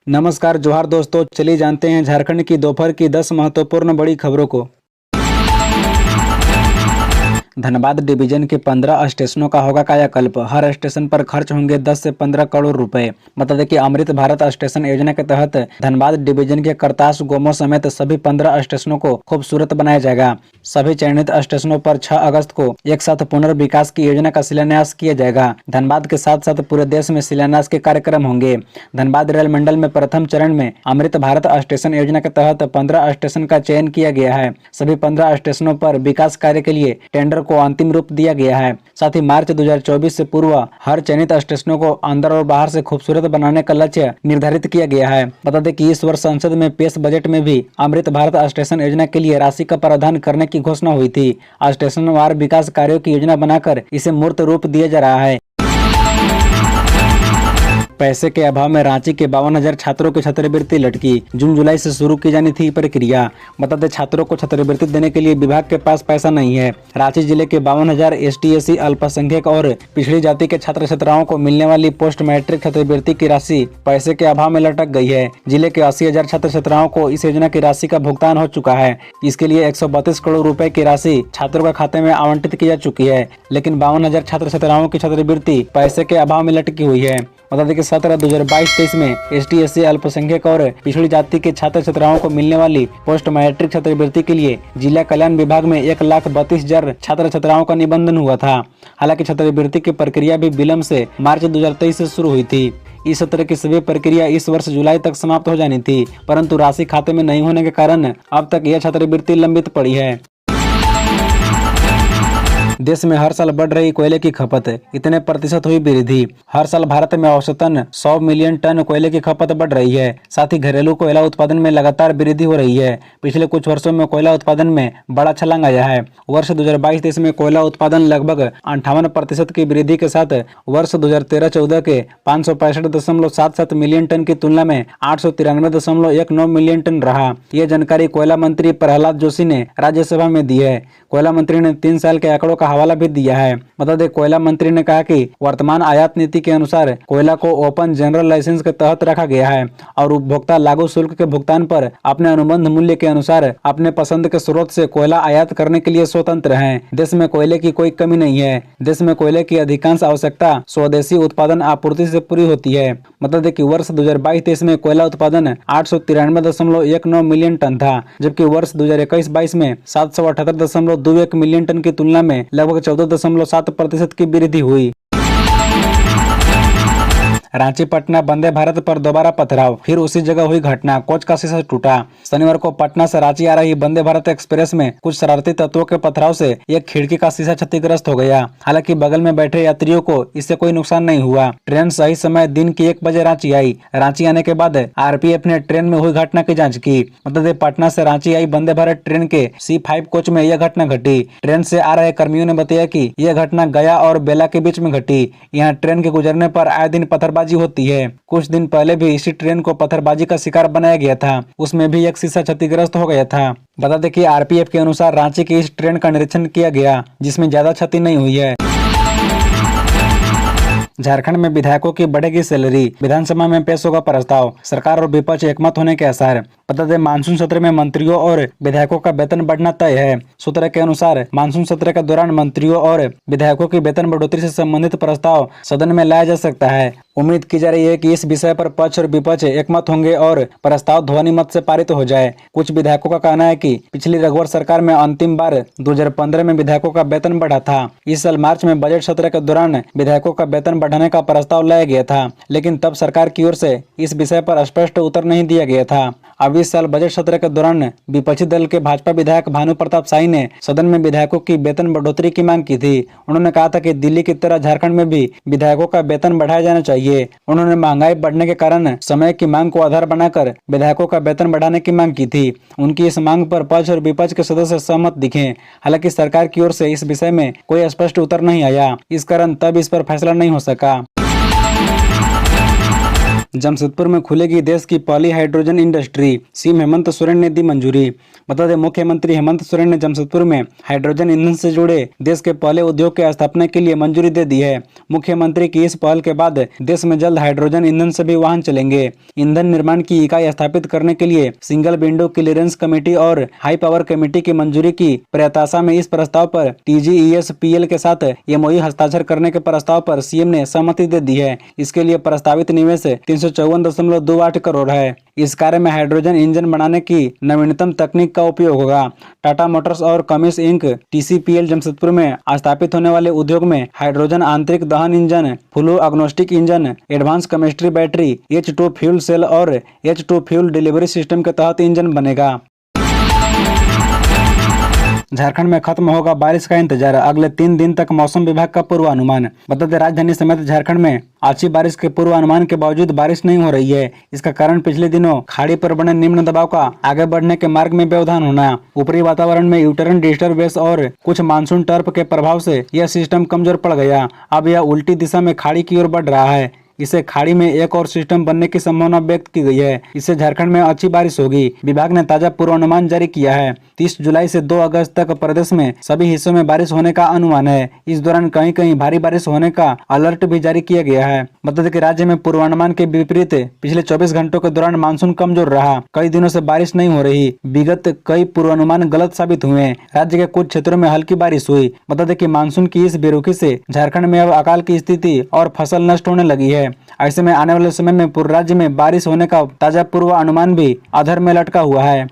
नमस्कार जोहार दोस्तों, चलिए जानते हैं झारखंड की दोपहर की 10 महत्वपूर्ण बड़ी खबरों को। धनबाद डिवीजन के 15 स्टेशनों का होगा कायाकल्प। हर स्टेशन पर खर्च होंगे 10 से 15 करोड़ रुपए। बता दें कि अमृत भारत स्टेशन योजना के तहत धनबाद डिवीजन के करतास, गोमो समेत सभी 15 स्टेशनों को खूबसूरत बनाया जाएगा। सभी चयनित स्टेशनों पर 6 अगस्त को एक साथ पुनर्विकास की योजना का शिलान्यास किया जाएगा। धनबाद के साथ साथ पूरे देश में शिलान्यास के कार्यक्रम होंगे। धनबाद रेल मंडल में प्रथम चरण में अमृत भारत स्टेशन योजना के तहत 15 स्टेशन का चयन किया गया है। सभी 15 स्टेशनों पर विकास कार्य के लिए टेंडर को अंतिम रूप दिया गया है। साथ ही मार्च 2024 से पूर्व हर चयनित स्टेशनों को अंदर और बाहर से खूबसूरत बनाने का लक्ष्य निर्धारित किया गया है। बता दें कि इस वर्ष संसद में पेश बजट में भी अमृत भारत स्टेशन योजना के लिए राशि का प्रावधान करने की घोषणा हुई थी। स्टेशनवार विकास कार्यों की योजना बनाकर इसे मूर्त रूप दिया जा रहा है। पैसे के अभाव में रांची के 52,000 छात्रों की छात्रवृत्ति लटकी। जून जुलाई से शुरू की जानी थी प्रक्रिया। बता दें छात्रों को छात्रवृत्ति देने के लिए विभाग के पास पैसा नहीं है। रांची जिले के 52,000 ST/SC अल्पसंख्यक और पिछड़ी जाति के छात्र छात्राओं को मिलने वाली पोस्ट मैट्रिक छात्रवृत्ति की राशि पैसे के अभाव में लटक गई है। जिले के 80,000 छात्र छात्राओं को इस योजना की राशि का भुगतान हो चुका है। इसके लिए 132 करोड़ रुपए की राशि छात्रों के खाते में आवंटित की जा चुकी है, लेकिन 52,000 छात्र छात्राओं की छात्रवृत्ति पैसे के अभाव में लटकी हुई है। बता दें कि 2022-23 में ST/SC अल्पसंख्यक और पिछड़ी जाति के छात्र छात्राओं को मिलने वाली पोस्ट मैट्रिक छात्रवृत्ति के लिए जिला कल्याण विभाग में 1,32,000 छात्र छात्राओं का निबंधन हुआ था। हालांकि छात्रवृत्ति की प्रक्रिया भी विलंब से मार्च 2023 से शुरू हुई थी। इस सत्र की सभी प्रक्रिया इस वर्ष जुलाई तक समाप्त हो जानी थी, परंतु राशि खाते में नहीं होने के कारण अब तक यह छात्रवृत्ति लंबित पड़ी है। देश में हर साल बढ़ रही कोयले की खपत, इतने प्रतिशत हुई वृद्धि। हर साल भारत में औसतन 100 मिलियन टन कोयले की खपत बढ़ रही है। साथ ही घरेलू कोयला उत्पादन में लगातार वृद्धि हो रही है। पिछले कुछ वर्षों में कोयला उत्पादन में बड़ा छलांग आया है। वर्ष 2022-23 में कोयला उत्पादन लगभग 58% की वृद्धि के साथ वर्ष 2013-14 के 565.77 मिलियन टन की तुलना में 893.19 मिलियन टन रहा। यह जानकारी कोयला मंत्री प्रहलाद जोशी ने राज्यसभा में दी है। कोयला मंत्री ने 3 साल के आंकड़ों का हवाला भी दिया है। बता दें कोयला मंत्री ने कहा कि वर्तमान आयात नीति के अनुसार कोयला को ओपन जनरल लाइसेंस के तहत रखा गया है और उपभोक्ता लागू शुल्क के भुगतान पर अपने अनुबंध मूल्य के अनुसार अपने पसंद के स्रोत से कोयला आयात करने के लिए स्वतंत्र हैं। देश में कोयले की कोई कमी नहीं है। देश में कोयले की अधिकांश आवश्यकता स्वदेशी उत्पादन आपूर्ति से पूरी होती है। बता दें कि वर्ष 2022-23 में कोयला उत्पादन 893.19 मिलियन टन था, जबकि वर्ष 2021-22 में 778.21 मिलियन टन की तुलना में लगभग 14.7% की वृद्धि हुई। रांची पटना वंदे भारत पर दोबारा पथराव, फिर उसी जगह हुई घटना, कोच का शीशा टूटा। शनिवार को पटना से रांची आ रही वंदे भारत एक्सप्रेस में कुछ शरारती तत्वों के पथराव से एक खिड़की का शीशा क्षतिग्रस्त हो गया। हालांकि बगल में बैठे यात्रियों को इससे कोई नुकसान नहीं हुआ। ट्रेन सही समय दिन की 1 बजे रांची आई। रांची आने के बाद RPF ने ट्रेन में हुई घटना की जाँच की। मतलब पटना से रांची आई वंदे भारत ट्रेन के C5 कोच में यह घटना घटी। ट्रेन से आ रहे कर्मियों ने बताया कि यह घटना गया और बेला के बीच में घटी। यहाँ ट्रेन के गुजरने पर आए दिन पत्थरबाजी होती है। कुछ दिन पहले भी इसी ट्रेन को पत्थरबाजी का शिकार बनाया गया था, उसमें भी एक शीशा क्षतिग्रस्त हो गया था। बता दें कि RPF के अनुसार रांची की इस ट्रेन का निरीक्षण किया गया, जिसमें ज्यादा क्षति नहीं हुई है। झारखंड में विधायकों की बढ़ेगी सैलरी, विधानसभा में पेश होगा प्रस्ताव। सरकार और विपक्ष एकमत होने के आसार। बता दें मानसून सत्र में मंत्रियों और विधायकों का वेतन बढ़ना तय है। सूत्र के अनुसार मानसून सत्र के दौरान मंत्रियों और विधायकों की वेतन बढ़ोतरी से संबंधित प्रस्ताव सदन में लाया जा सकता है। उम्मीद की जा रही है कि इस विषय पर पक्ष और विपक्ष एकमत होंगे और प्रस्ताव ध्वनि मत से पारित हो जाए। कुछ विधायकों का कहना है कि पिछली रघुवर सरकार में अंतिम बार 2015 में विधायकों का वेतन बढ़ा था। इस साल मार्च में बजट सत्र के दौरान विधायकों का वेतन बढ़ाने का प्रस्ताव लाया गया था, लेकिन तब सरकार की ओर से इस विषय पर स्पष्ट उत्तर नहीं दिया गया था। अब इस साल बजट सत्र के दौरान विपक्षी दल के भाजपा विधायक भानु प्रताप शाही ने सदन में विधायकों की वेतन बढ़ोतरी की मांग की थी। उन्होंने कहा था कि दिल्ली की तरह झारखंड में भी विधायकों का वेतन बढ़ाया जाना चाहिए। उन्होंने महंगाई बढ़ने के कारण समय की मांग को आधार बनाकर विधायकों का वेतन बढ़ाने की मांग की थी। उनकी इस मांग पर पक्ष और विपक्ष के सदस्य सहमत दिखे। हालांकि सरकार की ओर से इस विषय में कोई स्पष्ट उत्तर नहीं आया, इस कारण तब इस पर फैसला नहीं हो सका। जमशेदपुर में खुलेगी देश की पहली hydrogen industry, CM Hemant Soren ने दी मंजूरी। बता दें, मुख्यमंत्री हेमंत सोरेन ने जमशेदपुर में हाइड्रोजन ईंधन से जुड़े देश के पहले उद्योग के स्थापना के लिए मंजूरी दे दी है। मुख्यमंत्री की इस पहल के बाद देश में जल्द हाइड्रोजन ईंधन से भी वाहन चलेंगे। ईंधन निर्माण की इकाई स्थापित करने के लिए सिंगल विंडो क्लियरेंस कमेटी और हाई पावर कमेटी की मंजूरी की प्रत्याशा में इस प्रस्ताव पर TGESPL के साथ MOU हस्ताक्षर करने के प्रस्ताव पर सीएम ने सहमति दे दी है। इसके लिए प्रस्तावित निवेश 354.28 करोड़ है। इस कार्य में हाइड्रोजन इंजन बनाने की नवीनतम तकनीक का उपयोग होगा। टाटा मोटर्स और कमिंस इंक TCPL जमशेदपुर में स्थापित होने वाले उद्योग में हाइड्रोजन आंतरिक दहन engine, flow agnostic engine, advance chemistry battery, H2 fuel cell और H2 फ्यूल डिलीवरी सिस्टम के तहत इंजन बनेगा। झारखंड में खत्म होगा बारिश का इंतजार, अगले 3 दिन तक मौसम विभाग का पूर्वानुमान। बता दें, राजधानी समेत झारखंड में अच्छी बारिश के पूर्वानुमान के बावजूद बारिश नहीं हो रही है। इसका कारण पिछले दिनों खाड़ी पर बने निम्न दबाव का आगे बढ़ने के मार्ग में व्यवधान होना, ऊपरी वातावरण में यूटर्न डिस्टर्बेंस और कुछ मानसून टर्फ के प्रभाव से यह सिस्टम कमजोर पड़ गया। अब यह उल्टी दिशा में खाड़ी की ओर बढ़ रहा है। इससे खाड़ी में एक और सिस्टम बनने की संभावना व्यक्त की गई है। इससे झारखंड में अच्छी बारिश होगी। विभाग ने ताजा पूर्वानुमान जारी किया है। 30 जुलाई से 2 अगस्त तक प्रदेश में सभी हिस्सों में बारिश होने का अनुमान है। इस दौरान कहीं कहीं भारी बारिश होने का अलर्ट भी जारी किया गया है। बता दें कि राज्य में पूर्वानुमान के विपरीत पिछले 24 घंटों के दौरान मानसून कमजोर रहा। कई दिनों से बारिश नहीं हो रही। विगत कई पूर्वानुमान गलत साबित हुए। राज्य के कुछ क्षेत्रों में हल्की बारिश हुई। बता दें कि मानसून की इस बेरुखी से झारखंड में अब अकाल की स्थिति और फसल नष्ट होने लगी है। ऐसे में आने वाले समय में पूरे राज्य में बारिश होने का ताजा पूर्वानुमान भी अधर में लटका हुआ है।